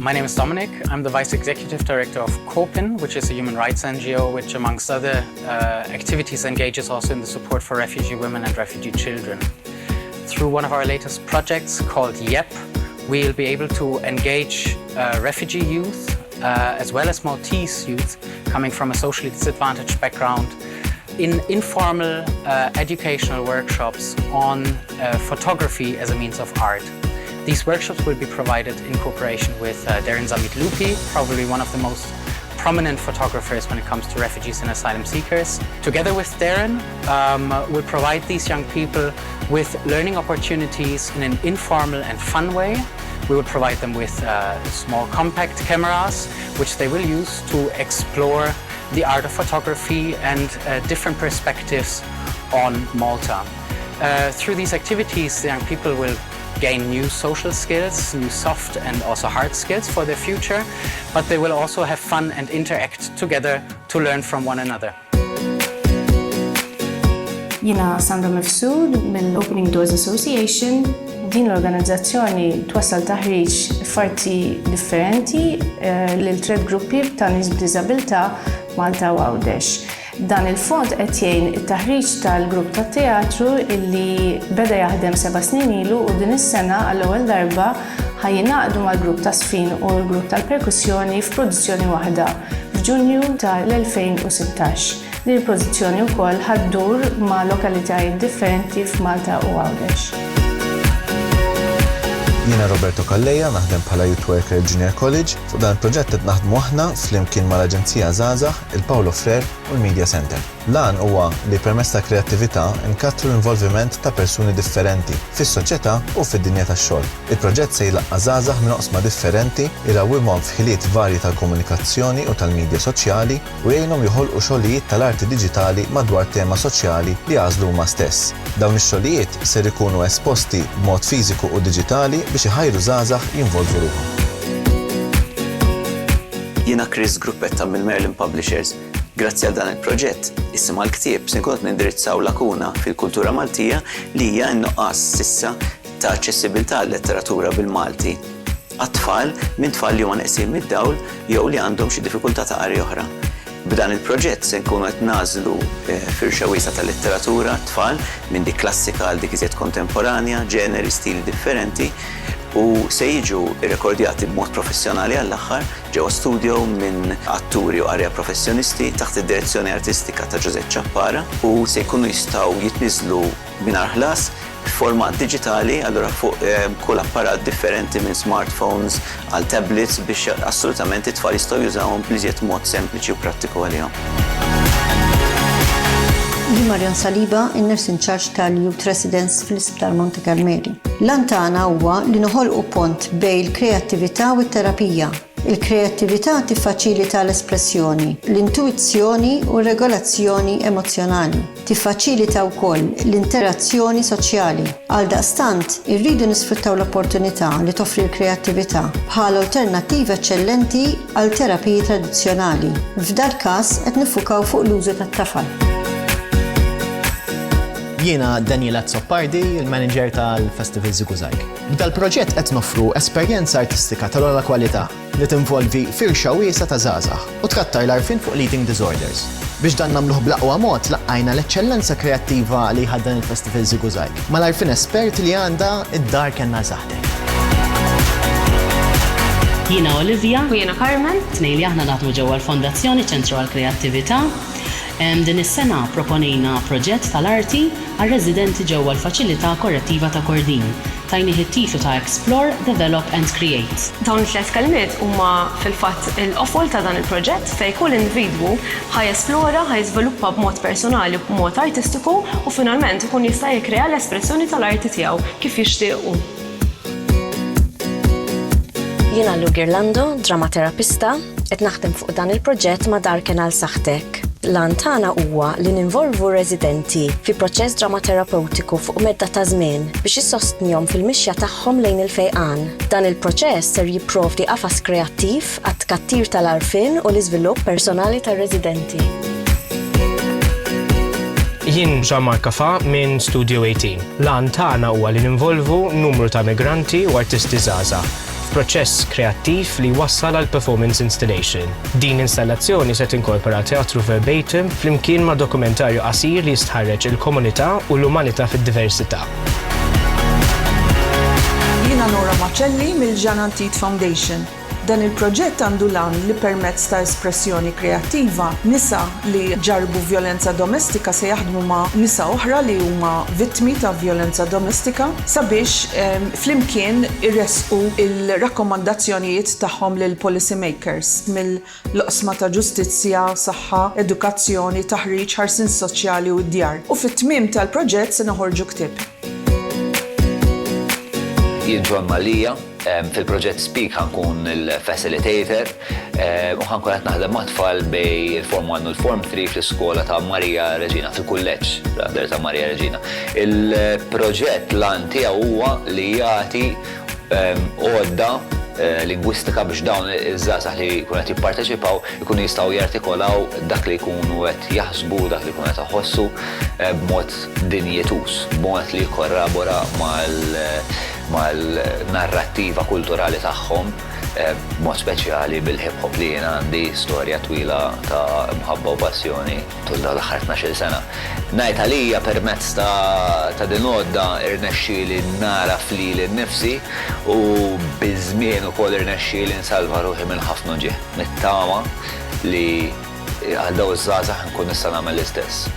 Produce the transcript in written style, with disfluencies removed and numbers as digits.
My name is Dominic. I'm the Vice Executive Director of COPIN, which is a human rights NGO, which amongst other activities engages also in the support for refugee women and refugee children. Through one of our latest projects called YEP, we'll be able to engage refugee youth as well as Maltese youth coming from a socially disadvantaged background in informal educational workshops on photography as a means of art. These workshops will be provided in cooperation with Darren Zamit-Lupi, probably one of the most prominent photographers when it comes to refugees and asylum seekers. Together with Darren, we'll provide these young people with learning opportunities in an informal and fun way. We will provide them with small compact cameras, which they will use to explore the art of photography and different perspectives on Malta. Through these activities, the young people will gain new social skills, new soft and also hard skills for their future, but they will also have fun and interact together to learn from one another. Jiena Sandra Mifsud mill-Opening Doors Association. Din l-organizzazzjoni twassal taħriġ f'arti differenti lil tliet gruppi ta' nies b'diżabilità Malta u Għawdex. Dan il-fond qed jgħin it-taħriġ tal-grupp tat-teatru illi beda jaħdem 7 snin ilu u din is-sena għall-ewwel darba ħajjingħaqdu mal-grupp ta' Sfin u l-grupp tal-perkussjoni f'produzzjoni waħda f'Ġunju tal-2016. Din il-produzzjoni wkoll ħaddur ma' lokalitajiet differenti f'Malta u Għawdex. Jiena Roberto Calleja naħdem bħala Youth Worker Junior College fuq dan il-proġett qed naħdmu aħna flimkien mal-Aġenzija Żgħażagħ, il-Paulo Freire u l-Media Center. Lan huwa li permezz ta' kreattività nkattru l-involviment ta' persuni differenti fis-soċjetà u fid-dinja tax-xogħol. Il-proġett se jlaqqa' żgħażagħ minn oqsma differenti irawwimhom f'ħiliet varji tal-komunikazzjoni u tal-midja soċjali u jgħinhom joħolqu xogħlijiet tal-arti diġitali madwar tema soċjali li għażlu huma stess. Dawn ix-xogħlijiet ser ikunu esposti b'mod fiżiku u diġitali biex iħajru żgħażagħ jinvolvu ruhom. Jiena Chris Gruppetta mill-Merlin Publishers. Grazzi għal dan il-proġett, issim għal-ktieb se nkunu nindirizzaw lakuna fil-kultura Maltija li hija n-nuqqas sissa ta' aċċessibilità għal-letteratura bil-Malti. Għat-tfal minn tfal li huma neqsin mid-dawl jew li għandhom xi diffikultà ta' qari oħra. B'dan il-proġett se nkunu qed nagħżlu firxa wiesa tal-letteratura tfal minn dik klassika għal dik iżjed kontemporanja, ġeneri, stili differenti u se jiġu irrekordjati b'mod professjonali għall-aħħar ġewwa studio minn atturi u qarja professjonisti taħt id-direzzjoni artistika ta' Giuseppe Ciappara u se jkunu jistgħu jitniżlu mingħajr ħlas f'format diġitali, allura fuq kull apparat differenti minn smartphones għal tablets biex assolutament it-tfal jistgħu jużawhom bl-iżjed mod sempliċi u prattiku għalihom. Jien Marjan Saliba, in-nurse in charge tal-Youth Residence fl-Isptar Monte Carmeli. Lan tagħna huwa li noħolqu pont bejn il-kreattività u t-terapija. Il-kreattività tiffaċilita l-espressjoni, l-intuizzjoni u r-regolazzjoni emozjonali. Tiffaċilita wkoll l-interazzjoni soċjali. Għaldaqstant, irridu nisfruttaw l-opportunità li toffri l-kreattività bħala alternattiva eċċellenti għal terapiji tradizzjonali. F'dal każ qed nifukaw fuq l-użu tat-tafal. Jiena Daniela Zoppardi, il-manager tal-Festival Zigużajk. B'dal-proġett qed noffru esperjenza artistika tal-ogħla kwalità li tinvolvi firxa wiesa ta' żgħażagħ u trattar l-għarfien fuq eating disorders. Biex dan nagħmluh bl-aqwa mod laqqajna l-eċċellenza kreattiva li ħaddan il-Festival Zigużajk mal-għarfien esperti li għandha id-dar kellna żaħdek. Jiena Olivia u jiena Carmen, tnejn li aħna naħdmu ġewwa l-Fondazzjoni Ċentru għall-Kreattività. Din is-sena proponejna proġett tal-arti għal-residenti ġewwa l-Faċilità Korrettiva ta' Kordin. Tajni it-titlu ta' Explore, Develop and Create. Dawn it-tliet kelmiet huma fil-fatt il-qofol ta' dan il-proġett fejn kull individwu ħajesplora, ħajiżviluppa b'mod personali u b'mod artistiku u finalment ikun jista' jikkrea l-espressjoni tal-arti tiegħu kif jixtiequ. Jiena Lu Girlando, dramaterapista, qed naħdem fuq dan il-proġett ma' Dar Kenal Saħtek. Lan tagħna huwa li ninvolvu residenti fi proċess dramaterapeutiku fuq medda ta' żmien biex issostnihom fil-mixja tagħhom lejn il-fejqan. Dan il-proċess ser jipprovdi qafas kreattiv għat-tkattir tal-għarfien u l-iżvilupp personali tar-residenti. Jien Jean-Marc Kafa minn Studio 18. Lan tagħna huwa li ninvolvu numru ta' migranti u artisti żgħażagħ f'proċess kreattiv li wassal għal performance installation. Din installazzjoni se tinkorpora teatru verbatim flimkien ma' dokumentarju qasir li jistħarreġ il-komunità u l-umanità fid-diversità. Jiena Nora Macelli mill-Ġanantit Foundation. Dan il-proġett għandu lan li permezz ta' espressjoni kreattiva nisa li ġarbu violenza domestika se jaħdmu ma' nisa oħra li huma vittmi ta' violenza domestika sabiex flimkien irresqu il-rakkomandazzjonijiet tagħhom lil policy makers mill-loqsma ta' ġustizzja, saħħa, edukazzjoni, taħriġ, ħarsin soċjali u d-djar. U fit-tmiem tal-proġett se noħorġu ktieb. Jien John Malija, fil-proġett Speak ħankun il-facilitator u ħankun qed naħdem ma' tfal bej il-Form 1 u l-Form 3 fl-iskola ta' Marija Reġina, fil-kulleġġ ta' Marija Reġina. Il-proġett lan tiegħu huwa li jagħti għodda lingwistika biex dawn iż-żgħażagħ li jkunu qed jipparteċipaw ikunu jistgħu jartikolaw dak li jkunu qed jaħsbu, dak li jkunu qed iħossu b'mod dinjetus, b'mod li jkorrabora mal-narrattiva kulturali tagħhom, b'mod speċjali bil-hip hop li jien għandi storja twila ta' mħabba u passjoni tul dawn l-aħħar 12 sena. Ngħid għalija permezz ta' din għodda irnexxieli nara flili nnifsi u biż-żmien ukoll irnexxieli nsalva ruħi minn ħafna ġieħ. Nittama li għal dawn iż-żgħażagħ nkun nista' nagħmel l-istess.